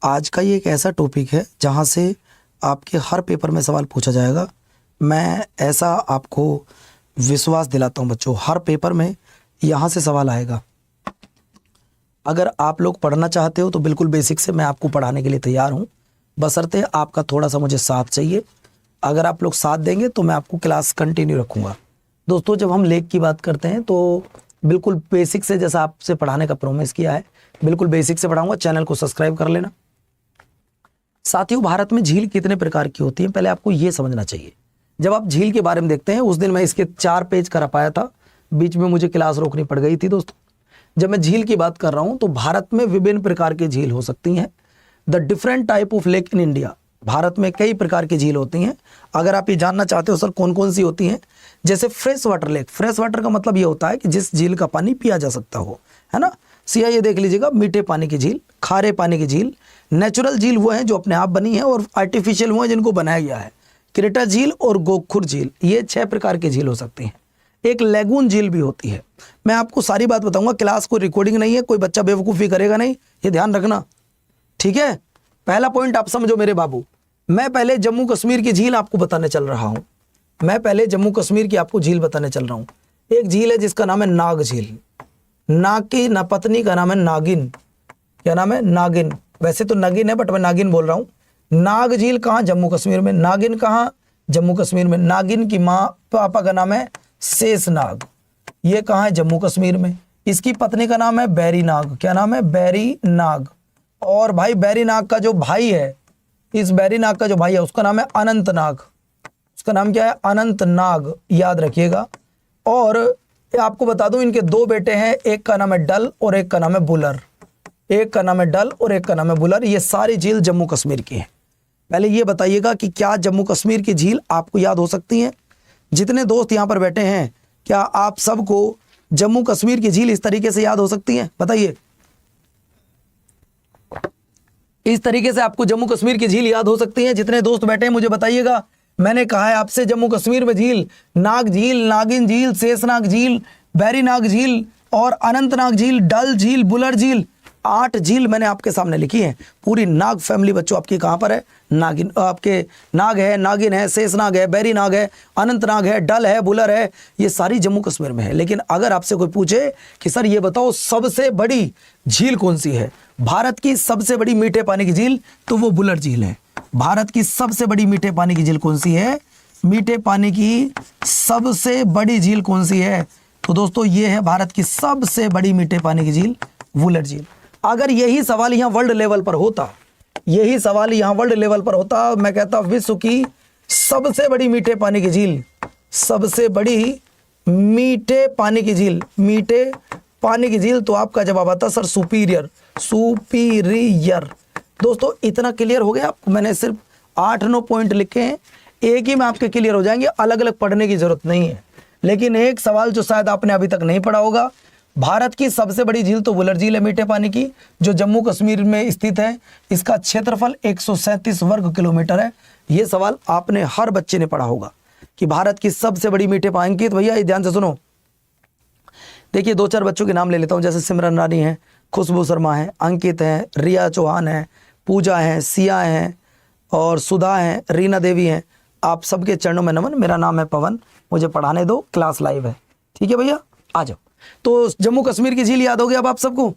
आज का ये एक ऐसा टॉपिक है जहाँ से आपके हर पेपर में सवाल पूछा जाएगा। मैं ऐसा आपको विश्वास दिलाता हूँ बच्चों, हर पेपर में यहाँ से सवाल आएगा। अगर आप लोग पढ़ना चाहते हो तो बिल्कुल बेसिक से मैं आपको पढ़ाने के लिए तैयार हूँ, बशर्ते आपका थोड़ा सा मुझे साथ चाहिए। अगर आप लोग साथ देंगे तो मैं आपको क्लास कंटिन्यू रखूँगा। दोस्तों, जब हम लेख की बात करते हैं तो बिल्कुल बेसिक से, जैसा आपसे पढ़ाने का प्रॉमिस किया है, बिल्कुल बेसिक से पढ़ाऊंगा। चैनल को सब्सक्राइब कर लेना। साथियों, भारत में झील कितने प्रकार की होती है पहले आपको ये समझना चाहिए। जब आप झील के बारे में देखते हैं, उस दिन मैं इसके 4 पेज करा पाया था, बीच में मुझे क्लास रोकनी पड़ गई थी। दोस्तों, जब मैं झील की बात कर रहा हूं तो भारत में विभिन्न प्रकार की झील हो सकती हैं। The different type of lake in India. Bharat में कई प्रकार की झील होती हैं। अगर आप ये जानना चाहते हो सर कौन कौन सी होती हैं, जैसे fresh water lake. Fresh water का मतलब ये होता है कि जिस झील का पानी पिया जा सकता हो, है ना। सिया ये देख लीजिएगा, मीठे पानी की झील, खारे पानी की झील। नेचुरल झील वो है जो अपने आप बनी है, और आर्टिफिशियल वो है जिनको बनाया गया है। क्रेटा झील और गोखुर झील, ये 6 प्रकार की झील हो सकती हैं। एक लेगून झील भी होती है। मैं आपको सारी बात बताऊंगा, क्लास को रिकॉर्डिंग नहीं है, कोई बच्चा बेवकूफ़ी करेगा नहीं, ये ध्यान रखना, ठीक है। पहला पॉइंट आप समझो मेरे बाबू। मैं पहले जम्मू कश्मीर की झील आपको बताने चल रहा हूँ। मैं पहले जम्मू कश्मीर की आपको झील बताने चल रहा हूँ। एक झील है जिसका नाम है नाग झील। नाग की न पत्नी का नाम है नागिन। क्या नाम है? नागिन। वैसे तो नगिन है, बट मैं नागिन बोल रहा हूँ। नाग झील कहाँ? जम्मू कश्मीर में। नागिन कहाँ? जम्मू कश्मीर में। नागिन की माँ पापा का नाम है शेषनाग, ये कहाँ है? जम्मू कश्मीर में। इसकी पत्नी का नाम है बैरी नाग। क्या नाम है? बैरी नाग। और भाई बैरी नाग का जो भाई है, इस बैरी नाग का जो भाई है उसका नाम है अनंत नाग। उसका नाम क्या है? अनंत नाग, याद रखिएगा। और आपको बता दूं, इनके 2 बेटे हैं, एक का नाम है डल और एक का नाम है बुलर। एक का नाम है डल और एक का नाम है बुलर। ये सारी झील जम्मू कश्मीर की है। पहले ये बताइएगा कि क्या जम्मू कश्मीर की झील आपको याद हो सकती है? जितने दोस्त यहाँ पर बैठे हैं, क्या आप सबको जम्मू कश्मीर की झील इस तरीके से याद हो सकती है? बताइए, इस तरीके से आपको जम्मू कश्मीर की झील याद हो सकती है? जितने दोस्त बैठे हैं मुझे बताइएगा। मैंने कहा है आपसे, जम्मू कश्मीर में झील नाग झील, नागिन झील, शेषनाग झील, बैरी नाग झील और अनंतनाग झील, डल झील, बुलर झील, 8 झील मैंने आपके सामने लिखी है। पूरी नाग फैमिली बच्चों आपकी कहाँ पर है? नागिन, आपके नाग है, नागिन है, शेषनाग है, बैरी नाग है, अनंतनाग है, डल है, बुलर है, ये सारी जम्मू कश्मीर में है। लेकिन अगर आपसे कोई पूछे कि सर ये बताओ सबसे बड़ी झील कौन सी है, भारत की सबसे बड़ी मीठे पानी की झील, तो वो बुलर झील है। भारत की सबसे बड़ी मीठे पानी की झील कौन सी है? मीठे पानी की सबसे बड़ी झील कौन सी है? तो दोस्तों ये है भारत की सबसे बड़ी मीठे पानी की झील, वुलर झील। अगर यही सवाल यहाँ वर्ल्ड लेवल पर होता, यही सवाल यहाँ वर्ल्ड लेवल पर होता, मैं कहता विश्व की सबसे बड़ी मीठे पानी की झील, सबसे बड़ी मीठे पानी की झील, मीठे पानी की झील, तो आपका जवाब आता सर सुपीरियर, सुपीरियर। दोस्तों इतना क्लियर हो गया आपको? मैंने सिर्फ 8-9 पॉइंट लिखे हैं, एक ही में आपके क्लियर हो जाएंगे, अलग अलग पढ़ने की जरूरत नहीं है। लेकिन एक सवाल जो शायद आपने अभी तक नहीं पढ़ा होगा, भारत की सबसे बड़ी झील तो वुलर झील है मीठे पानी की, जो जम्मू कश्मीर में स्थित है। इसका क्षेत्रफल 137 वर्ग किलोमीटर है। ये सवाल आपने, हर बच्चे ने पढ़ा होगा कि भारत की सबसे बड़ी मीठे पानी की। तो भैया ध्यान से सुनो, देखिए 2-4 बच्चों के नाम ले लेता हूँ, जैसे सिमरन रानी है, खुशबू शर्मा है, अंकित है, रिया चौहान है, पूजा है, सिया है और सुधा है, रीना देवी है। आप सबके चरणों में नमन। मेरा नाम है पवन, मुझे पढ़ाने दो, क्लास लाइव है, ठीक है भैया, आ जाओ। तो जम्मू कश्मीर की झील याद हो गया अब आप सबको?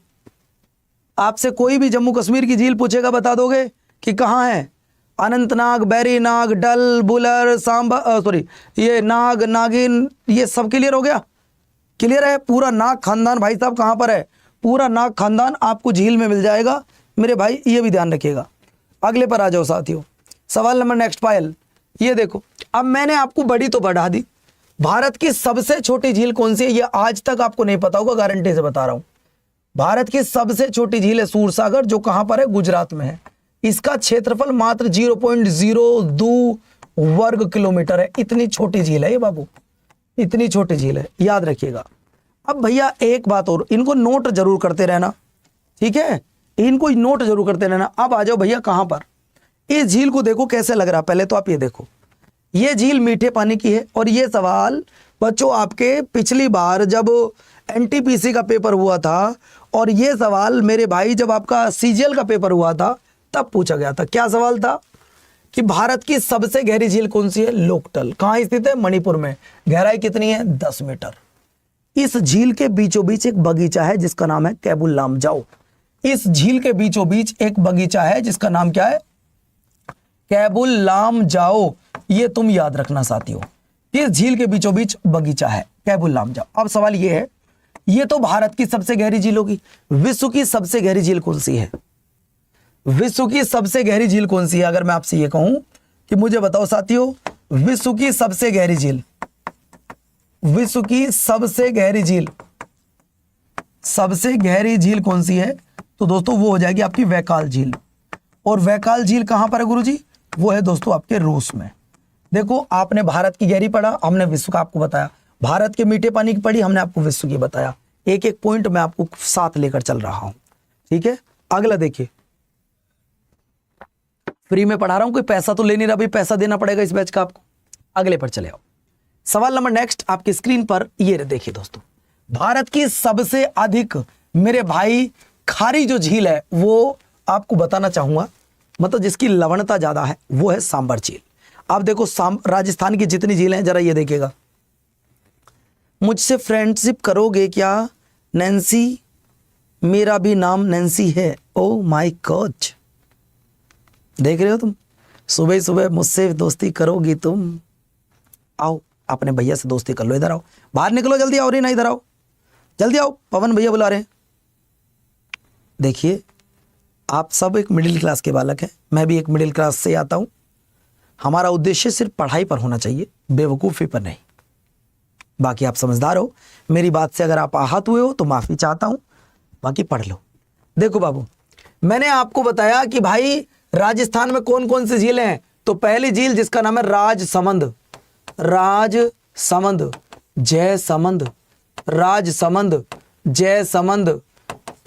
आपसे कोई भी जम्मू कश्मीर की झील पूछेगा, बता दोगे कि कहाँ है? अनंतनाग, बैरी नाग, डल, बुलर, सांबा, सॉरी ये नाग, नागिन, ये सब क्लियर हो गया? क्लियर है? पूरा नाग खानदान भाई साहब कहाँ पर है? पूरा नाग खानदान आपको झील में मिल जाएगा मेरे भाई, ये भी ध्यान रखिएगा। अगले पर आ जाओ साथियों, सवाल नंबर नेक्स्ट पायल। ये देखो, अब मैंने आपको बड़ी तो बढ़ा दी। भारत की सबसे छोटी झील कौन सी है? ये आज तक आपको नहीं पता होगा, गारंटी से बता रहा हूं। भारत की सबसे छोटी झील है सूरसागर, जो कहां पर है? गुजरात में है। इसका क्षेत्रफल मात्र 0.02 वर्ग किलोमीटर है। इतनी छोटी झील है ये बाबू, इतनी छोटी झील है, याद रखिएगा। अब भैया एक बात और, इनको नोट जरूर करते रहना, ठीक है, इनको नोट जरूर करते रहना। अब आ जाओ भैया कहां पर? इस झील को देखो कैसे लग रहा है। पहले तो आप ये देखो, ये झील मीठे पानी की है। और ये सवाल बच्चों आपके पिछली बार जब एनटीपीसी का पेपर हुआ था, और ये सवाल मेरे भाई जब आपका सीजीएल का पेपर हुआ था, तब पूछा गया था। क्या सवाल था कि भारत की सबसे गहरी झील कौन सी है? लोकटल। कहाँ स्थित है? मणिपुर में। गहराई कितनी है? 10 मीटर। इस झील के बीचों बीच एक बगीचा है जिसका नाम है कैबुल लामजाओ। इस झील के बीचों बीच एक बगीचा है जिसका नाम क्या है? कैबुल लामजाओ। ये तुम याद रखना साथियों, इस झील के बीचों बीच बगीचा है कैबुल लामजाओ। अब सवाल ये है, ये तो भारत की सबसे गहरी झील होगी, विश्व की सबसे गहरी झील कौन सी है? विश्व की सबसे गहरी झील कौन सी है? अगर मैं आपसे ये कहूं कि मुझे बताओ साथियों, विश्व की सबसे गहरी झील, विश्व की सबसे गहरी झील, सबसे गहरी झील कौन सी है? तो दोस्तों वो हो जाएगी आपकी वैकाल झील। और वैकाल झील कहां पर है गुरुजी? वो है दोस्तों आपके रूस में। देखो, आपने भारत की गहरी पढ़ा, हमने विश्व का आपको बताया। भारत के मीठे पानी की पढ़ी, हमने आपको विश्व की बताया। एक एक पॉइंट मैं आपको साथ लेकर चल रहा हूं, ठीक है। अगला देखिए, फ्री में पढ़ा रहा हूं, कोई पैसा तो ले नहीं रहा भाई, पैसा देना पड़ेगा इस बैच का आपको। अगले पर चले आओ। सवाल नंबर नेक्स्ट आपकी स्क्रीन पर ये देखिए दोस्तों, भारत की सबसे अधिक मेरे भाई खारी जो झील है वो आपको बताना चाहूंगा, मतलब जिसकी लवणता ज्यादा है, वो है सांबर झील। आप देखो राजस्थान की जितनी झीलें हैं जरा ये देखिएगा। मुझसे फ्रेंडशिप करोगे क्या नैन्सी? मेरा भी नाम नैन्सी है। ओ माय गॉड, देख रहे हो तुम, सुबह सुबह मुझसे दोस्ती करोगी तुम? आओ अपने भैया से दोस्ती कर लो, इधर आओ, बाहर निकलो, जल्दी आओ। ना इधर आओ, जल्दी आओ, पवन भैया बुला रहे हैं। देखिए, आप सब एक मिडिल क्लास के बालक हैं, मैं भी एक मिडिल क्लास से आता हूं। हमारा उद्देश्य सिर्फ पढ़ाई पर होना चाहिए, बेवकूफ़ी पर नहीं। बाकी आप समझदार हो, मेरी बात से अगर आप आहत हुए हो तो माफ़ी चाहता हूं, बाकी पढ़ लो। देखो बाबू, मैंने आपको बताया कि भाई राजस्थान में कौन कौन सी झीलें हैं। तो पहली झील जिसका नाम है राजसमंद, राजसमंद, जयसमंद, राजसमंद, जयसमंद।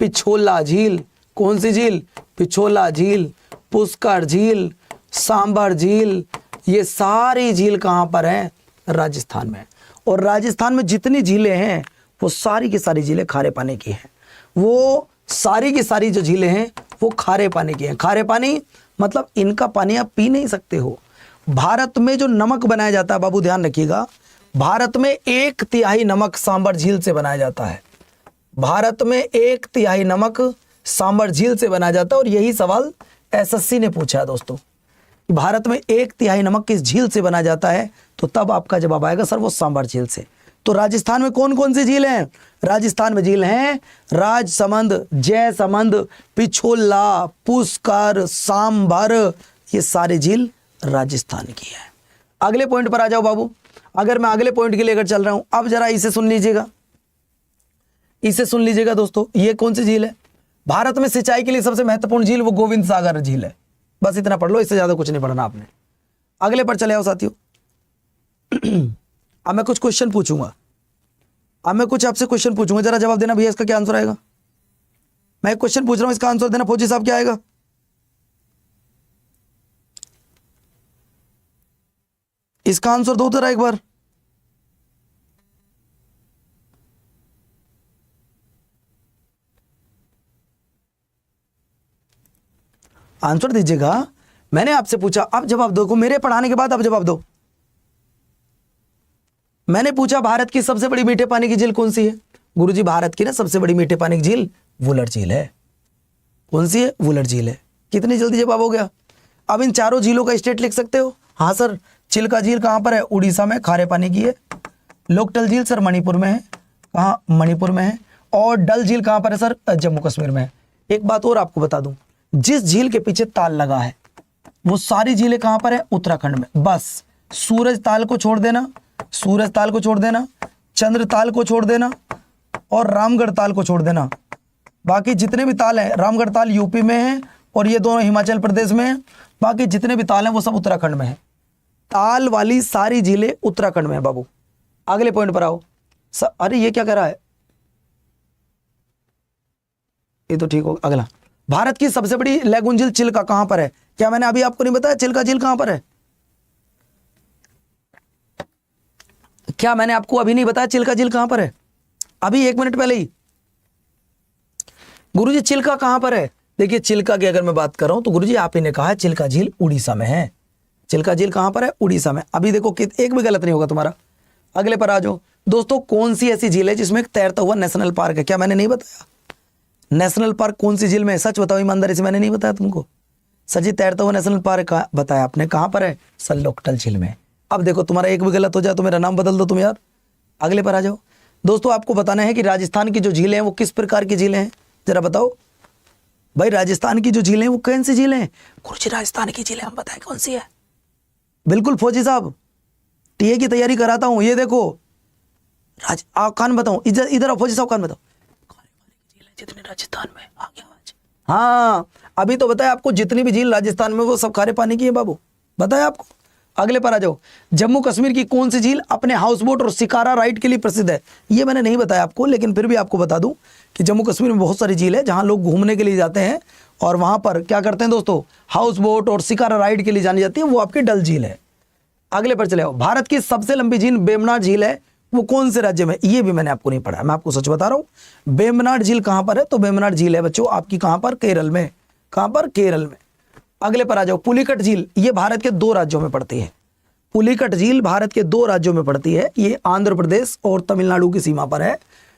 पिछोला झील, कौन सी झील? पिछोला झील, पुष्कर झील, सांबर झील, ये सारी झील कहां पर है? राजस्थान में। और राजस्थान में जितनी झीलें हैं वो सारी की सारी झीलें खारे पानी की हैं। वो सारी की सारी जो झीलें हैं वो खारे पानी की हैं। खारे पानी मतलब इनका पानी आप पी नहीं सकते हो। भारत में जो नमक बनाया जाता है बाबू, ध्यान रखिएगा, भारत में 1/3 नमक सांबर झील से बनाया जाता है। भारत में 1/3 नमक सांबर झील से बनाया जाता है। और यही सवाल एसएससी ने पूछा है दोस्तों, भारत में 1/3 नमक किस झील से बनाया जाता है? तो तब आपका जवाब आएगा सर वो सांबर झील से। तो राजस्थान में कौन कौन सी झील हैं? राजस्थान में झील हैं राजसमंद, जयसमंद, पिछोला, पुष्कर, सांबर, ये सारी झील राजस्थान की है। अगले पॉइंट पर आ जाओ बाबू। अगर मैं अगले पॉइंट के लेकर चल रहा हूं, अब जरा इसे सुन लीजिएगा, इसे सुन लीजिएगा दोस्तों। ये कौन सी झील है? भारत में सिंचाई के लिए सबसे महत्वपूर्ण झील वो गोविंद सागर झील है। बस इतना पढ़ लो, इससे ज्यादा कुछ नहीं पढ़ना आपने। अगले पर चले आओ साथियों। अब मैं कुछ क्वेश्चन पूछूंगा, अब मैं कुछ आपसे क्वेश्चन पूछूंगा, जरा जवाब देना भैया, इसका क्या आंसर आएगा? मैं एक क्वेश्चन पूछ रहा हूं, इसका आंसर देना। फौजी साहब क्या आएगा? इसका आंसर दो जरा एक बार। आंसर दीजिएगा, मैंने आपसे पूछा, अब जवाब दो। मेरे पढ़ाने के बाद अब जवाब दो। मैंने पूछा भारत की सबसे बड़ी मीठे पानी की झील कौन सी है? गुरुजी भारत की ना सबसे बड़ी मीठे पानी की झील वुलर झील है। कौन सी है? वुलर झील है। कितनी जल्दी जवाब हो गया। अब इन चारों झीलों का स्टेट लिख सकते हो? हाँ सर। चिल्का झील कहां पर है? उड़ीसा में, खारे पानी की है। लोकटल झील सर मणिपुर में है। कहाँ? मणिपुर में है। और डल झील कहां पर है सर? जम्मू कश्मीर में है। एक बात और आपको बता दूं, जिस झील के पीछे ताल लगा है वो सारी झीलें कहां पर है? उत्तराखंड में। बस सूरज ताल को छोड़ देना, सूरज ताल को छोड़ देना, चंद्र ताल को छोड़ देना और रामगढ़ ताल को छोड़ देना। बाकी जितने भी ताल हैं, रामगढ़ ताल यूपी में है और ये दोनों हिमाचल प्रदेश में है। बाकी जितने भी ताल हैं वो सब उत्तराखंड में है। ताल वाली सारी झीलें उत्तराखंड में है बाबू। अगले पॉइंट पर आओ। अरे ये क्या कर रहा है? ये तो ठीक होगा। अगला, भारत की सबसे बड़ी लैगून झील चिल्का कहां पर है? क्या मैंने अभी आपको नहीं बताया चिल्का झील कहां पर है? क्या मैंने आपको अभी नहीं बताया चिल्का झील कहां पर है? अभी 1 मिनट पहले ही। गुरुजी चिल्का कहां पर है? देखिए चिल्का की अगर मैं बात कर रहा हूं तो गुरुजी आप ही ने कहा है चिल्का झील उड़ीसा में है। चिल्का झील कहां पर है? उड़ीसा में। अभी देखो कि एक भी गलत नहीं होगा तुम्हारा। अगले पर आ जाओ दोस्तों, कौन सी ऐसी झील है जिसमें एक तैरता हुआ नेशनल पार्क है? क्या मैंने नहीं बताया? नेशनल पार्क कौन सी झील में है? सच बताओ ईमानदारी से, मैंने नहीं बताया तुमको? सजी तैरता हुआ नेशनल पार्क बताया आपने, कहां पर है? सल्लोकटल झील में। अब देखो तुम्हारा एक भी गलत हो जाए तो मेरा नाम बदल दो तुम यार। अगले पर आ जाओ दोस्तों, आपको बताना है कि राजस्थान की जो झीलें हैं वो किस प्रकार की झीलें हैं, जरा बताओ भाई। राजस्थान की जो झीलें हैं वो कौन सी झीलें हैं? गुरुजी राजस्थान की झीलें हम बताएं कौन सी है? बिल्कुल फौजी साहब, टीए की तैयारी कराता हूं। ये देखो कान बताऊं, इधर फौजी साहब कान बताओ। जितने राजस्थान में आ गया आज। हाँ अभी तो बताया आपको, जितनी भी झील राजस्थान में वो सब खारे पानी की है बाबू, बताया आपको। अगले पर आ जाओ, जम्मू कश्मीर की कौन सी झील अपने हाउस बोट और शिकारा राइड के लिए प्रसिद्ध है? ये मैंने नहीं बताया आपको, लेकिन फिर भी आपको बता दूं कि जम्मू कश्मीर में बहुत सारी झील है जहां लोग घूमने के लिए जाते हैं और वहां पर क्या करते हैं दोस्तों, हाउस बोट और शिकारा राइड के लिए जानी जाती है, वो आपकी डल झील है। अगले पर चले आओ, भारत की सबसे लंबी झील वेम्बनाड झील है, वो कौन से राज्य में? ये भी मैंने आपको नहीं पढ़ा, मैं आपको सच बता रहा हूं। वेम्बनाड झील कहां पर है? तो वेम्बनाड झील है बच्चों आपकी कहां पर? केरल में। कहां पर? केरल में। अगले पर आ जाओ, पुलिकट झील, ये भारत के 2 राज्यों में पड़ती है। पुलिकट झील भारत के 2 राज्यों में पड़ती है, ये आंध्र प्रदेश और तमिलनाडु की सीमा पर है।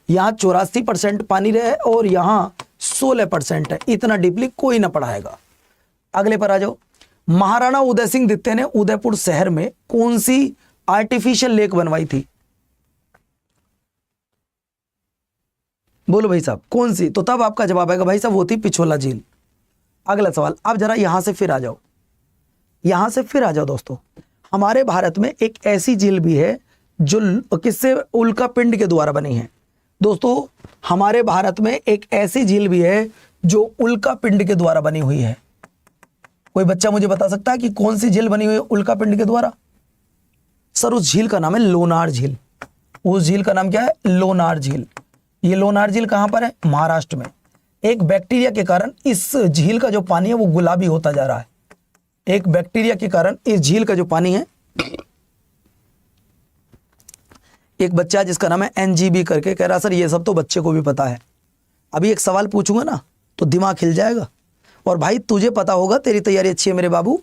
यहाँ 84% पानी रहे और यहाँ 16% है, इतना डीपली कोई ना पढ़ाएगा। अगले पर आ जाओ, महाराणा उदय सिंह द्वितीय ने उदयपुर शहर में कौन सी आर्टिफिशियल लेक बनवाई थी? बोलो भाई साहब कौन सी? तो तब आपका जवाब आएगा भाई साहब वो थी पिछोला झील। अगला सवाल, अब जरा यहां से फिर आ जाओ, यहां से फिर आ जाओ दोस्तों। हमारे भारत में एक ऐसी झील भी है जो किससे? उल्का पिंड के द्वारा बनी है। दोस्तों हमारे भारत में एक ऐसी झील भी है जो उल्का पिंड के द्वारा बनी हुई है। कोई बच्चा मुझे बता सकता है कि कौन सी झील बनी हुई है उल्का पिंड के द्वारा? सर उस झील का नाम है लोनार झील। उस झील का नाम क्या है? लोनार झील। ये लोनार झील कहां पर है? महाराष्ट्र में। एक बैक्टीरिया के कारण इस झील का जो पानी है वो गुलाबी होता जा रहा है। एक बैक्टीरिया के कारण इस झील का जो पानी है, एक बच्चा जिसका नाम है एनजीबी करके कह रहा सर ये सब तो बच्चे को भी पता है। अभी एक सवाल पूछूंगा ना तो दिमाग हिल जाएगा। और भाई तुझे पता होगा, तेरी तैयारी अच्छी है मेरे बाबू,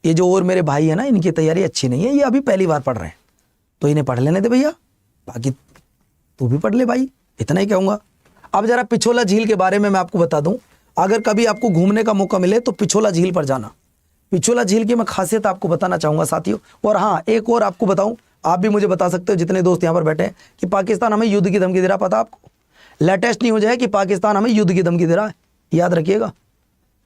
ये जो और मेरे भाई है ना इनकी तैयारी अच्छी नहीं है, ये अभी पहली बार पढ़ रहे हैं, तो इन्हें पढ़ लेने दे भैया, बाकी तू भी पढ़ ले भाई, इतना ही कहूंगा। अब जरा पिछोला झील के बारे में मैं आपको बता दूं, अगर कभी आपको घूमने का मौका मिले तो पिछोला झील पर जाना। पिछोला झील की मैं खासियत आपको बताना चाहूंगा साथियों। और हाँ एक और आपको बताऊं, आप भी मुझे बता सकते हो जितने दोस्त यहाँ पर बैठे हैं, कि पाकिस्तान हमें युद्ध की धमकी दे रहा, पता आपको? लेटेस्ट नहीं हो जाए कि पाकिस्तान हमें युद्ध की धमकी दे रहा है, याद रखिएगा।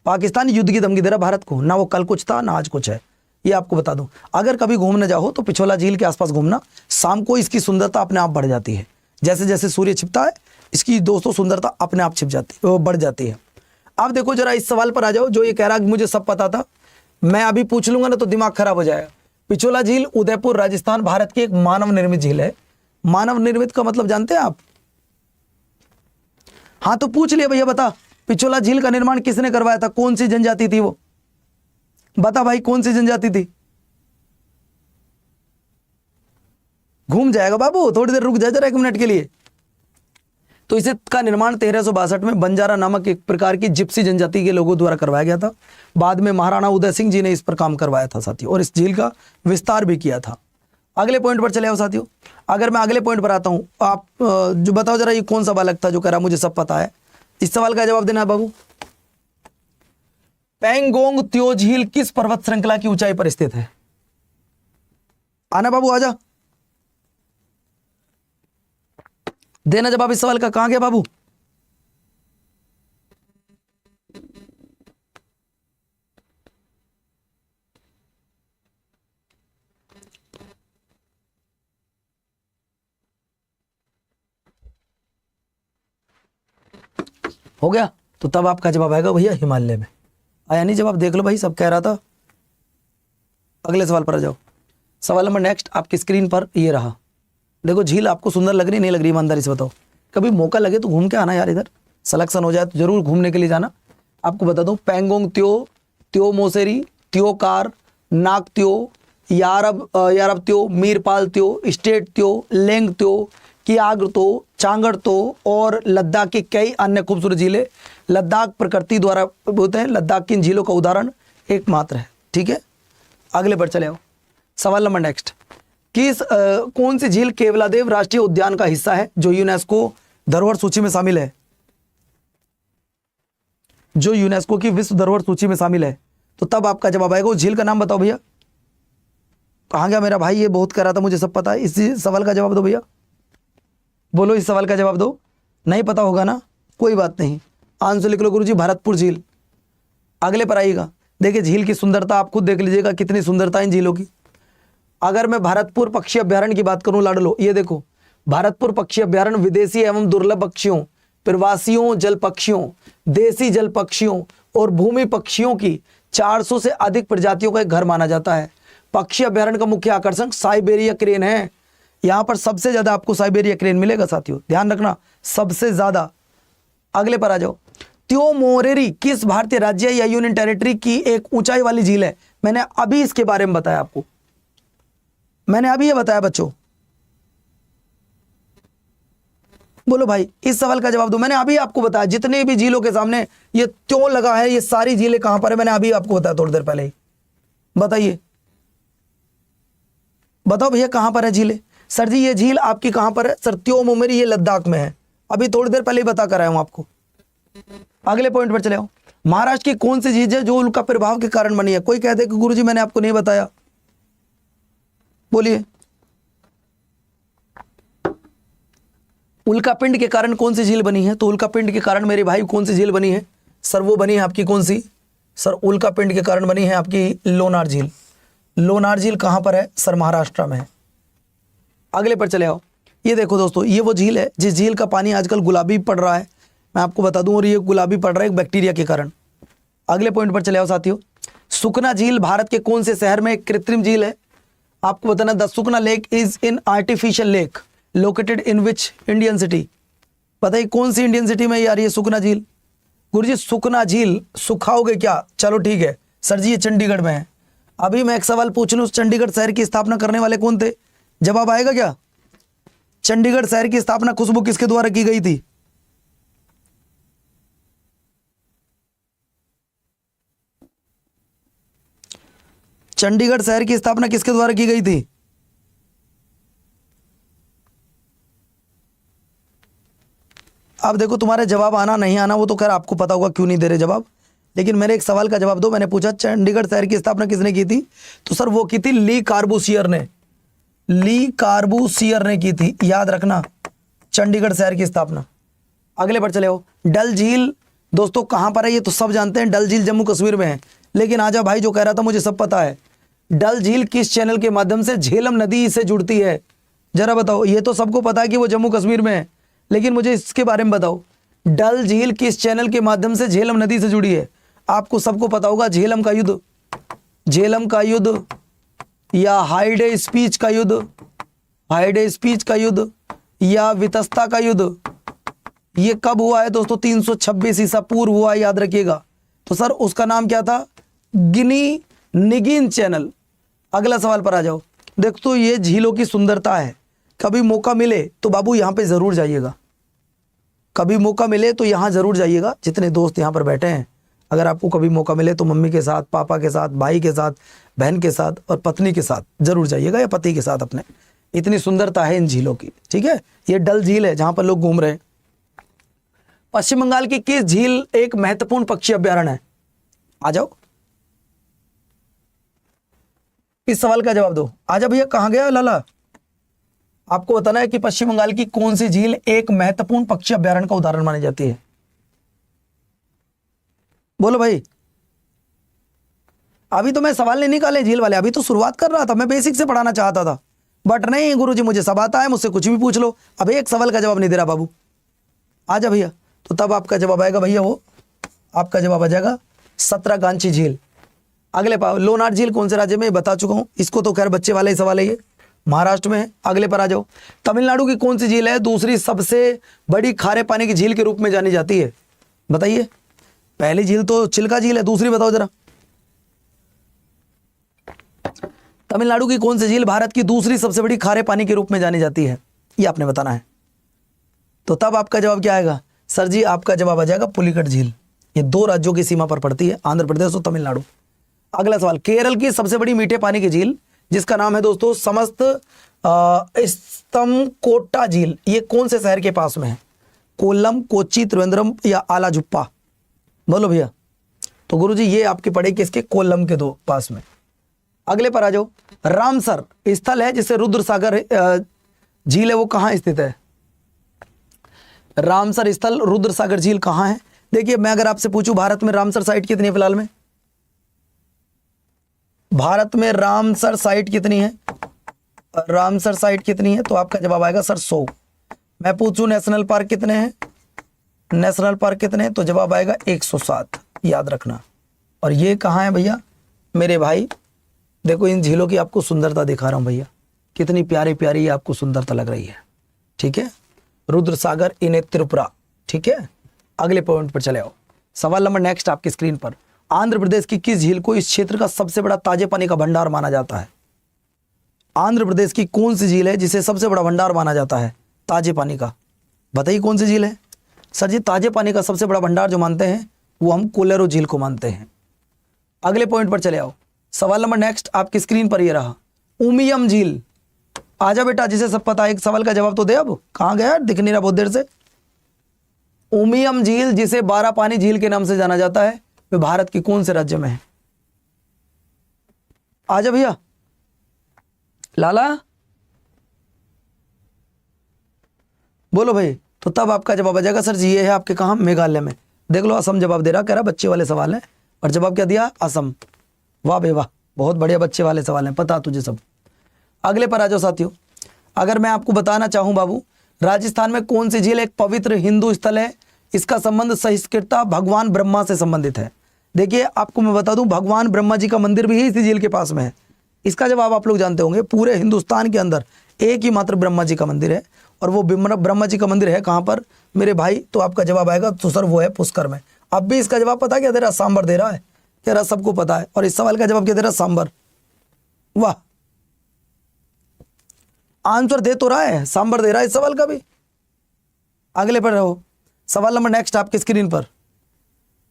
पाकिस्तान युद्ध की धमकी दे रहा भारत को, ना वो कल कुछ था ना आज कुछ है, ये आपको बता दूं। अगर कभी घूमने जाओ तो पिछोला झील के आसपास घूमना, शाम को इसकी सुंदरता अपने आप बढ़ जाती है। जैसे जैसे सूर्य छिपता है इसकी दोस्तों सुंदरता अपने आप छिप जाती है, वो बढ़ जाती है। अब देखो जरा इस सवाल पर आ जाओ, जो ये कह रहा कि मुझे सब पता था, मैं अभी पूछ लूंगा ना तो दिमाग खराब हो जाएगा। पिछोला झील उदयपुर राजस्थान भारत की एक मानव निर्मित झील है। मानव निर्मित का मतलब जानते हैं आप? हाँ तो पूछ लिया भैया, बता पिछोला झील का निर्माण किसने करवाया था? कौन सी जनजाति थी वो? बता भाई कौन सी जनजाति थी? घूम जाएगा बाबू, थोड़ी देर रुक जा जरा 1 मिनट के लिए। तो इसे का निर्माण 1362 में बंजारा नामक एक प्रकार की जिप्सी जनजाति के लोगों द्वारा करवाया गया था। बाद में महाराणा उदय सिंह जी ने इस पर काम करवाया था साथियों, और इस झील का विस्तार भी किया था। अगले पॉइंट पर चले आओ साथियों। अगर मैं अगले पॉइंट पर आता हूं, आप जो बताओ जरा ये कौन सा बालक था जो कह रहा मुझे सब पता है? इस सवाल का जवाब देना है बाबू। पेंगोंग त्यो झील किस पर्वत श्रृंखला की ऊंचाई पर स्थित है? आना बाबू आजा, देना जवाब इस सवाल का। कहां गया बाबू? हो गया? तो तब आपका जवाब आएगा भैया हिमालय में। आया नहीं जवाब? देख लो भाई, सब कह रहा था। अगले सवाल पर आ जाओ। सवाल नंबर नेक्स्ट आपकी स्क्रीन पर ये रहा। देखो झील आपको सुंदर लग रही नहीं लग रही, ईमानदारी से बताओ। कभी मौका लगे तो घूम के आना यार, इधर सिलेक्शन हो जाए तो जरूर घूमने के लिए जाना। आपको बता दूं, पेंगोंग त्यो, त्यो मोसेरी, त्यो कार, नाक त्यो, यारब त्यो, मीरपाल त्यो, स्टेट त्यो, लेंग त्यो, कियाग त्यो, चांगड़तो और लद्दाख की कई अन्य खूबसूरत झीलें लद्दाख प्रकृति द्वारा होते हैं। लद्दाख की इन झीलों का उदाहरण एकमात्र है। ठीक है, अगले पर चले आओ। सवाल नंबर नेक्स्ट, कौन सी झील केवलादेव राष्ट्रीय उद्यान का हिस्सा है जो यूनेस्को धरोहर सूची में शामिल है? जो यूनेस्को की विश्व धरोहर सूची में शामिल है। तो तब आपका जवाब आएगा। उस झील का नाम बताओ भैया। कहाँ गया मेरा भाई? ये बहुत कर रहा था, मुझे सब पता है। इस सवाल का जवाब दो भैया, बोलो इस सवाल का जवाब दो। नहीं पता होगा ना, कोई बात नहीं, आंसर लिख लो गुरुजी, भरतपुर झील। अगले पर आइएगा। देखिए झील की सुंदरता आप खुद देख लीजिएगा, कितनी सुंदरता इन झीलों की। अगर मैं भरतपुर पक्षी अभ्यारण्य की बात करूं लाडलो, ये देखो भरतपुर पक्षी अभ्यारण्य विदेशी एवं दुर्लभ पक्षियों, प्रवासियों जल पक्षियों, देसी जल पक्षियों और भूमि पक्षियों की 400 से अधिक प्रजातियों का एक घर माना जाता है। पक्षी अभ्यारण्य का मुख्य आकर्षण साइबेरिया क्रेन है। यहां पर सबसे ज्यादा आपको साइबेरिया क्रेन मिलेगा साथियों, ध्यान रखना, सबसे ज्यादा। अगले पर आ जाओ। त्योमोरेरी किस भारतीय राज्य या यूनियन टेरिटरी की एक ऊंचाई वाली झील है? मैंने अभी इसके बारे में बताया आपको, मैंने अभी ये बताया बच्चों। बोलो भाई इस सवाल का जवाब दो। मैंने अभी आपको बताया जितने भी झीलों के सामने ये त्यों लगा है, ये सारी झीलें कहां पर है, मैंने अभी आपको बताया थोड़ी देर पहले ही। बताइए, बताओ भैया कहां पर है झीलें? सर जी ये झील आपकी कहां पर है? सर त्योमोरेरी ये लद्दाख में है, अभी थोड़ी देर पहले ही बता कर आया हूं आपको। अगले पॉइंट पर चले आओ। महाराष्ट्र की कौन सी झील है जो उल्का प्रभाव के कारण बनी है? कोई कहते हैं कि गुरुजी मैंने आपको नहीं बताया, बोलिए। उल्कापिंड के कारण कौन सी झील बनी है? तो उल्कापिंड के कारण मेरे भाई कौन सी झील बनी है? सर वो बनी है आपकी कौन सी? सर उल्कापिंड के कारण बनी है आपकी लोनार झील। लोनार झील कहां पर है? सर महाराष्ट्र में है। अगले पर चले आओ। ये देखो दोस्तों, ये वो झील है जिस झील का पानी आजकल गुलाबी पड़ रहा है, मैं आपको बता दूं, और ये गुलाबी पड़ रहा है एक बैक्टीरिया के कारण। अगले पॉइंट पर चले आओ साथियों। सुखना झील भारत के कौन से शहर में एक कृत्रिम झील है? आपको बताना, the Sukhna lake is in artificial lake located in which Indian city? बताइए कौन सी इंडियन सिटी में यार ये सुखना झील? गुरुजी सुखना झील सुखाओगे क्या? चलो ठीक है सर जी, ये चंडीगढ़ में है। अभी मैं एक सवाल पूछ लूं, चंडीगढ़ शहर की स्थापना करने वाले कौन थे? जवाब आएगा क्या? चंडीगढ़ शहर की स्थापना खुशबू किसके द्वारा की गई थी? चंडीगढ़ शहर की स्थापना किसके द्वारा की गई थी? अब देखो तुम्हारा जवाब आना नहीं आना वो तो खैर आपको पता होगा, क्यों नहीं दे रहे जवाब, लेकिन मेरे एक सवाल का जवाब दो। मैंने पूछा चंडीगढ़ शहर की स्थापना किसने की थी? तो सर वो की थी ली कार्बूसियर ने। ली कार्बूसियर ने की थी, याद रखना, चंडीगढ़ शहर की स्थापना। अगले पर चले हो। डल झील दोस्तों कहां पर है? ये तो सब जानते हैं, डल झील जम्मू कश्मीर में है। लेकिन आजा भाई जो कह रहा था मुझे सब पता है। डल झील किस चैनल के माध्यम से झेलम नदी से जुड़ती है? जरा बताओ। ये तो सबको पता है कि वो जम्मू कश्मीर में है, लेकिन मुझे इसके बारे में बताओ, डल झील किस चैनल के माध्यम से झेलम नदी से जुड़ी है? आपको सबको पता होगा, झेलम का युद्ध, झेलम का युद्ध या हाइडे स्पीच का युद्ध, हाइडे स्पीच का युद्ध या वितस्ता का युद्ध, ये कब हुआ है दोस्तों? 326 ईसा पूर्व हुआ है, याद रखिएगा। तो सर उसका नाम क्या था? गिनी निगिन चैनल। अगला सवाल पर आ जाओ। देख तो ये झीलों की सुंदरता है, कभी मौका मिले तो बाबू यहाँ पे जरूर जाइएगा, कभी मौका मिले तो यहाँ जरूर जाइएगा। जितने दोस्त यहाँ पर बैठे हैं, अगर आपको कभी मौका मिले तो मम्मी के साथ, पापा के साथ, भाई के साथ, बहन के साथ और पत्नी के साथ जरूर जाइएगा, या पति के साथ अपने। इतनी सुंदरता है इन झीलों की। ठीक है, ये डल झील है जहां पर लोग घूम रहे हैं। पश्चिम बंगाल की किस झील एक महत्वपूर्ण पक्षी अभ्यारण्य है? आ जाओ, इस सवाल का जवाब दो। आजा भैया, कहां गया लाला? आपको बताना है कि पश्चिम बंगाल की कौन सी झील एक महत्वपूर्ण पक्षी अभ्यारण्य का उदाहरण मानी जाती है? बोलो भाई। अभी तो मैं सवाल नहीं निकाले झील वाले, अभी तो शुरुआत कर रहा था, मैं बेसिक से पढ़ाना चाहता था, बट नहीं गुरुजी मुझे सब आता है, मुझसे कुछ भी पूछ लो। अब एक सवाल का जवाब नहीं दे रहा बाबू। आजा भैया, तो तब आपका जवाब आएगा भैया, वो आपका जवाब आ जाएगा सतरागाछी झील। अगले पाओ, लोनार झील कौन से राज्य में? बता चुका हूं, इसको तो खैर बच्चे वाला ही सवाल है, ये महाराष्ट्र में है। अगले पर आ जाओ। तमिलनाडु की कौन सी झील है दूसरी सबसे बड़ी खारे पानी की झील के रूप में जानी जाती है? बताइए। पहली झील तो चिल्का झील है, दूसरी बताओ जरा। तमिलनाडु की कौन सी झील भारत की दूसरी सबसे बड़ी खारे पानी के रूप में जानी जाती है? ये आपने बताना है। तो तब आपका जवाब क्या आएगा सर जी? आपका जवाब आ जाएगा पुलिकट झील। ये 2 राज्यों की सीमा पर पड़ती है, आंध्र प्रदेश और तमिलनाडु। अगला सवाल, केरल की सबसे बड़ी मीठे पानी की झील जिसका नाम है दोस्तों समस्त स्तमकोट्टा झील, ये कौन से शहर के पास में है? कोल्लम, कोच्चि, त्रिवेंद्रम या आलाजुप्पा? बोलो भैया। तो गुरुजी ये आपके पड़े किसके? कोल्लम के पास में। अगले पर आ जाओ, रामसर स्थल है जिसे रुद्र सागर झील है, वो कहाँ स्थित है? रामसर स्थल रुद्र सागर झील कहाँ है? देखिए मैं अगर आपसे पूछूं भारत में रामसर साइट कितनी है फिलहाल में? भारत में रामसर साइट कितनी है? रामसर साइट कितनी है? तो आपका जवाब आएगा सर 100। मैं पूछूं नेशनल पार्क कितने हैं? नेशनल पार्क कितने हैं? तो जवाब आएगा 107, याद रखना। और ये कहाँ है भैया मेरे भाई? देखो इन झीलों की आपको सुंदरता दिखा रहा हूं भैया, कितनी प्यारी प्यारी आपको सुंदरता लग रही है। ठीक है, रुद्र सागर इन त्रिपुरा। ठीक है, अगले पॉइंट पर चले आओ। सवाल नंबर नेक्स्ट आपकी स्क्रीन पर, आंध्र प्रदेश की किस झील को इस क्षेत्र का सबसे बड़ा ताजे पानी का भंडार माना जाता है? आंध्र प्रदेश की कौन सी झील है जिसे सबसे बड़ा भंडार माना जाता है ताजे पानी का? बताइए कौन सी झील है? सर जी ताजे पानी का सबसे बड़ा भंडार जो मानते हैं वो हम कोलेरो झील को मानते हैं। अगले पॉइंट पर चले आओ। सवाल नंबर नेक्स्ट आपकी स्क्रीन पर ये रहा, उमियम झील। आजा बेटा, जिसे सब पता है, एक सवाल का जवाब तो दे। अब कहां गया? दिख नहीं रहा बहुत देर से। उमियम झील जिसे 12 पानी झील के नाम से जाना जाता है, वे भारत के कौन से राज्य में है? आजा भैया लाला, बोलो भाई। तो तब आपका जवाब आ जाएगा सर जी ये है आपके कहां? मेघालय में। देख लो असम जवाब दे रहा, कह रहा बच्चे वाले सवाल है, और जवाब क्या दिया? असम। वाह भाई वाह, बहुत बढ़िया बच्चे वाले सवाल हैं, पता तुझे सब। अगले पर आ जाओ साथियों। अगर मैं आपको बताना चाहूं बाबू, राजस्थान में कौन सी झील एक पवित्र हिंदू स्थल है? इसका संबंध सहिष्णुता भगवान ब्रह्मा से संबंधित है। देखिए आपको मैं बता दूं, भगवान ब्रह्मा जी का मंदिर भी इसी झील के पास में है। इसका जवाब आप लोग जानते होंगे, पूरे हिंदुस्तान के अंदर एक ही मात्र ब्रह्मा जी का मंदिर है, और वो ब्रह्मा जी का मंदिर है कहाँ पर मेरे भाई? तो आपका जवाब आएगा तो सर वो है पुष्कर में। अब भी इसका जवाब पता क्या दे रहा? सांबर दे रहा है, कह रहा सबको पता है। और इस सवाल का जवाब क्या दे रहा? सांबर। वाह, आंसर दे तो रहा है, सांबर दे रहा है इस सवाल का भी। अगले पर रहो। सवाल नंबर नेक्स्ट आपकी स्क्रीन पर।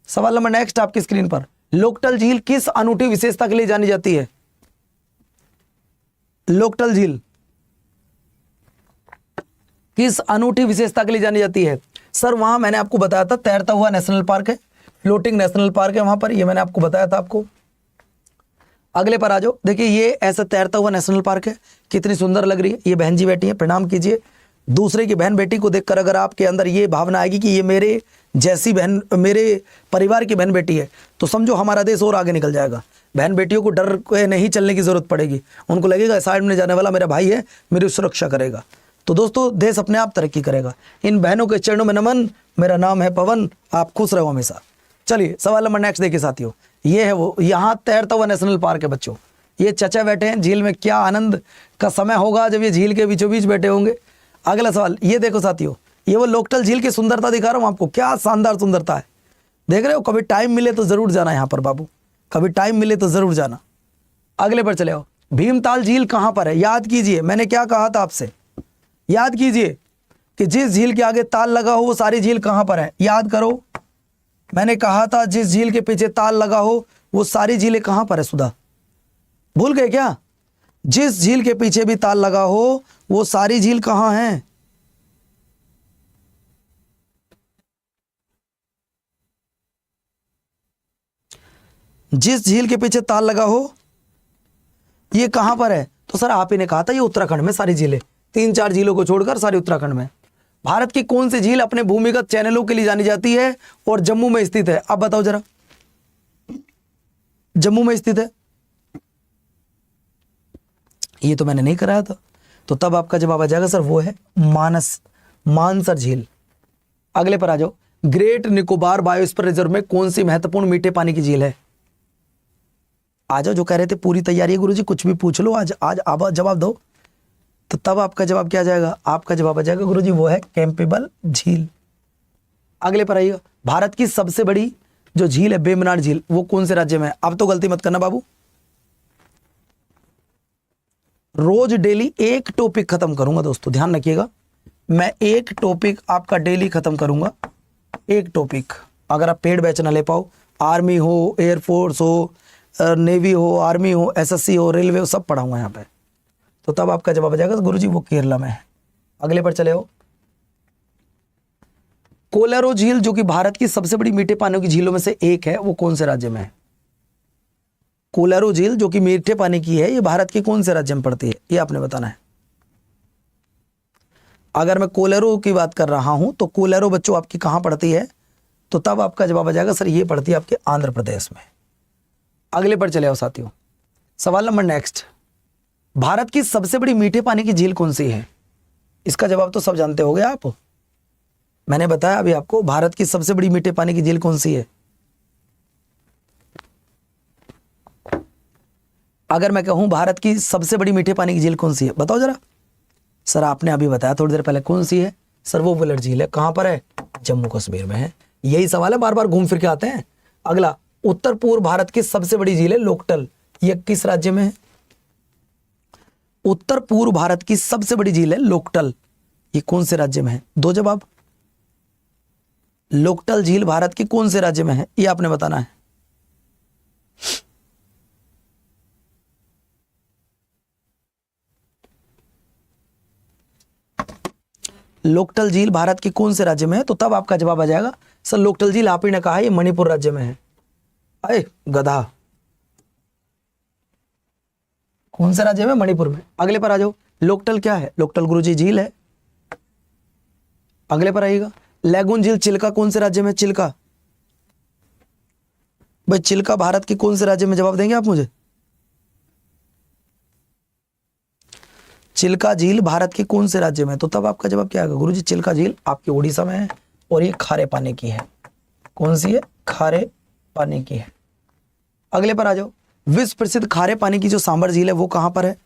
सवाल नंबर नेक्स्ट आपकी स्क्रीन पर, लोकटल झील किस अनूठी विशेषता के लिए जानी जाती है? लोकटल झील किस अनूठी विशेषता के लिए जानी जाती है? सर वहां मैंने आपको बताया था तैरता हुआ नेशनल पार्क है, फ्लोटिंग नेशनल पार्क है वहां पर, ये मैंने आपको बताया था आपको। अगले पर आ जाओ। देखिए ये ऐसा तैरता हुआ नेशनल पार्क है, कितनी सुंदर लग रही है। ये बहन जी बैठी है, प्रणाम कीजिए। दूसरे की बहन बेटी को देखकर अगर आपके अंदर ये भावना आएगी कि ये मेरे जैसी बहन, मेरे परिवार की बहन बेटी है, तो समझो हमारा देश और आगे निकल जाएगा। बहन बेटियों को डर के नहीं चलने की जरूरत पड़ेगी, उनको लगेगा साइड में जाने वाला मेरा भाई है, मेरी सुरक्षा करेगा। तो दोस्तों देश अपने आप तरक्की करेगा। इन बहनों के चरणों में नमन। मेरा नाम है पवन, आप खुश रहो हमेशा। चलिए सवाल नंबर नेक्स्ट देखिए साथियों, ये है वो, यहाँ तैरता हुआ नेशनल पार्क है बच्चों। ये चचा बैठे हैं झील में, क्या आनंद का समय होगा जब ये झील के बीचों बीच बैठे होंगे। अगला सवाल ये देखो साथियों, ये वो लोकटल झील की सुंदरता दिखा रहा हूँ आपको, क्या शानदार सुंदरता है, देख रहे हो। कभी टाइम मिले तो जरूर जाना यहाँ पर बाबू, कभी टाइम मिले तो जरूर जाना। अगले पर चले आओ। भीमताल झील कहाँ पर है? याद कीजिए मैंने क्या कहा था आपसे, याद कीजिए कि जिस झील के आगे ताल लगा हो वो सारी झील कहाँ पर है? याद करो, मैंने कहा था जिस झील के पीछे ताल लगा हो वो सारी झीलें कहाँ पर है? सुधा भूल गए क्या? जिस झील के पीछे भी ताल लगा हो वो सारी झील कहाँ है? जिस झील के पीछे ताल लगा हो ये कहां पर है? तो सर आप ही ने कहा था ये उत्तराखंड में सारी झीलें, 3-4 झीलों को छोड़कर सारी उत्तराखंड में। भारत की कौन सी झील अपने भूमिगत चैनलों के लिए जानी जाती है और जम्मू में स्थित है? अब बताओ जरा, जम्मू में स्थित है, ये तो मैंने नहीं कराया था। तो तब आपका जवाब आ जाएगा सर वो है मानसर झील। अगले पर आ जाओ। ग्रेट निकोबार बायोस्फीयर रिजर्व में कौन सी महत्वपूर्ण मीठे पानी की झील है? आ जाओ, जो कह रहे थे पूरी तैयारी है गुरुजी, कुछ भी पूछ लो, आज आप जवाब दो। तो तब आपका जवाब क्या आ जाएगा? आपका जवाब आ जाएगा गुरुजी वो है कैंपेबल झील। अगले पर आइएगा। भारत की सबसे बड़ी जो झील है वेम्बनाड झील, वो कौन से राज्य में है? अब तो गलती मत करना बाबू, रोज डेली एक टॉपिक खत्म करूंगा दोस्तों, ध्यान रखिएगा। मैं एक टॉपिक आपका डेली खत्म करूंगा, एक टॉपिक। अगर आप पेड बैच ना ले पाओ, आर्मी हो, एयरफोर्स हो, नेवी हो, आर्मी हो, एसएससी हो, रेलवे हो, सब पढ़ाऊंगा यहाँ पे, तो तब आपका जवाब आ जाएगा गुरुजी वो केरला में है। अगले पर चले हो। कोलारो झील जो कि भारत की सबसे बड़ी मीठे पानी की झीलों में से एक है, वो कौन से राज्य में है? कोलारो झील जो कि मीठे पानी की है, ये भारत के कौन से राज्य में पड़ती है, ये आपने बताना है। अगर मैं कोलारो की बात कर रहा हूं तो कोलारो बच्चों आपकी कहां पड़ती है, तो तब आपका जवाब आ जाएगा सर ये पड़ती है आपके आंध्र प्रदेश में। अगले पर चले आओ साथियों। सवाल नंबर नेक्स्ट, भारत की सबसे बड़ी मीठे पानी की झील कौन सी है? इसका जवाब तो सब जानते होंगे आप, मैंने बताया अभी आपको, भारत की सबसे बड़ी मीठे पानी की झील कौन सी है? अगर मैं कहूं भारत की सबसे बड़ी मीठे पानी की झील कौन सी है, बताओ जरा। सर आपने अभी बताया थोड़ी देर पहले, कौन सी है? सर वो वुलर झील है। कहां पर है? जम्मू कश्मीर में है। यही सवाल है, बार बार घूम फिर के आते हैं। अगला, उत्तर पूर्व भारत की सबसे बड़ी झील है लोकटल, ये किस राज्य में है? उत्तर पूर्व भारत की सबसे बड़ी झील है लोकटल, ये कौन से राज्य में है? दो जवाब। लोकटल झील भारत की कौन से राज्य में है, ये आपने बताना है। लोकटल झील भारत की कौन से राज्य में है, तो तब आपका जवाब आ जाएगा सर लोकटल झील आप ही ने कहा है ये मणिपुर राज्य में है। अरे गधा, कौन से राज्य में? मणिपुर में। अगले पर आ जाओ। लोकटल क्या है? लोकटल गुरुजी झील है। अगले पर आइएगा। लैगून झील चिल्का कौन से राज्य में? चिल्का भाई, चिल्का भारत की कौन से राज्य में? जवाब देंगे आप मुझे। चिल्का झील भारत के कौन से राज्य में? तो तब आपका जवाब क्या आएगा गुरुजी? चिल्का झील आपकी उड़ीसा में है और ये खारे पानी की है। कौन सी है? खारे पानी की है। अगले पर आ जाओ। विश्व प्रसिद्ध खारे पानी की जो सांबर झील है वो कहां पर है?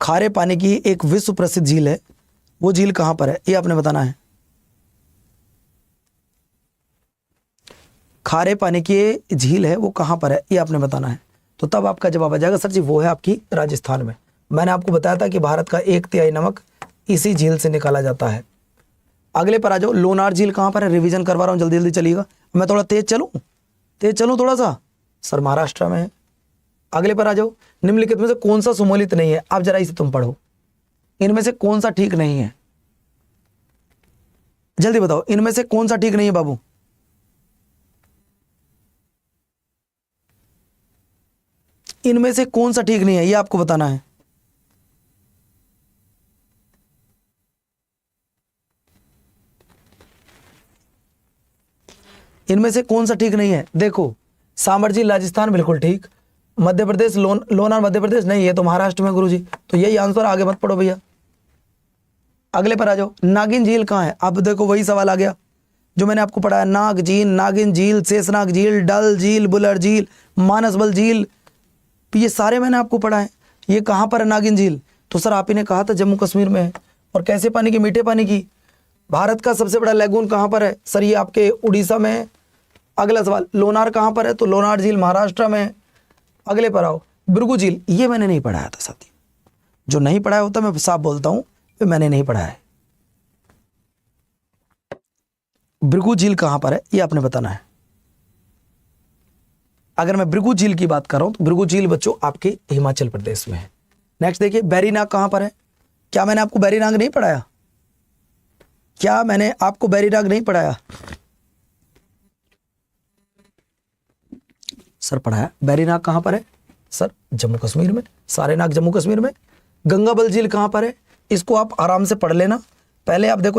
खारे पानी की एक विश्व प्रसिद्ध झील है, वो झील कहां पर है, ये आपने बताना है। खारे पानी की झील है वो कहां पर है, ये आपने बताना है। तो तब आपका जवाब आ जाएगा सर जी वो है आपकी राजस्थान में। मैंने आपको बताया था कि भारत का 1/3 नमक इसी झील से निकाला जाता है। अगले पर आ जाओ। लोनार झील कहां पर है? रिवीजन करवा रहा हूं, जल्दी जल्दी चलिएगा। मैं थोड़ा तेज चलूं थोड़ा सा। सर महाराष्ट्र में है। अगले पर आ जाओ। निम्नलिखित में से कौन सा सुमोलित नहीं है? आप जरा इसे तुम पढ़ो, इनमें से कौन सा ठीक नहीं है? जल्दी बताओ, इनमें से कौन सा ठीक नहीं है बाबू? इनमें से कौन सा ठीक नहीं है, ये आपको बताना है। इनमें से कौन सा ठीक नहीं है? देखो, सांबर झील राजस्थान बिल्कुल ठीक, मध्य प्रदेश लोनार मध्य प्रदेश नहीं है, तो महाराष्ट्र में गुरुजी, तो यही आंसर। आगे मत पढ़ो भैया। अगले पर आ जाओ। नागिन झील कहाँ है? अब देखो वही सवाल आ गया जो मैंने आपको पढ़ाया। नाग झील, नागिन झील, शेषनाग झील, डल झील, बुलर झील, मानसबल झील, ये सारे मैंने आपको पढ़ाए। ये कहाँ पर है नागिन झील? तो सर आप ही ने कहा था जम्मू कश्मीर में है। और कैसे पानी की? मीठे पानी की। भारत का सबसे बड़ा लैगून कहाँ पर है? सर ये आपके उड़ीसा में है। अगला सवाल, लोनार कहाँ पर है? तो लोनार झील महाराष्ट्र में है। अगले पर आओ। भृगु झील, ये मैंने नहीं पढ़ाया था साथी, जो नहीं पढ़ाया होता मैं साफ बोलता हूं, ये मैंने नहीं पढ़ाया है। भृगु झील कहां पर है, ये आपने बताना है। अगर मैं भृगु झील की बात कर रहा हूं तो भृगु झील बच्चों आपके हिमाचल प्रदेश में है। नेक्स्ट देखिए, बैरीनाग कहां पर है? क्या मैंने आपको बैरीनाग नहीं पढ़ाया? क्या मैंने आपको बैरीनाग नहीं पढ़ाया? सर पढ़ाया। बैरीनाग कहां पर है? सर जम्मू कश्मीर में। सारे नाग जम्मू कश्मीर में। गंगाबल झील कहां पर है? इसको आप आराम से पढ़ लेना। पहले आप देखो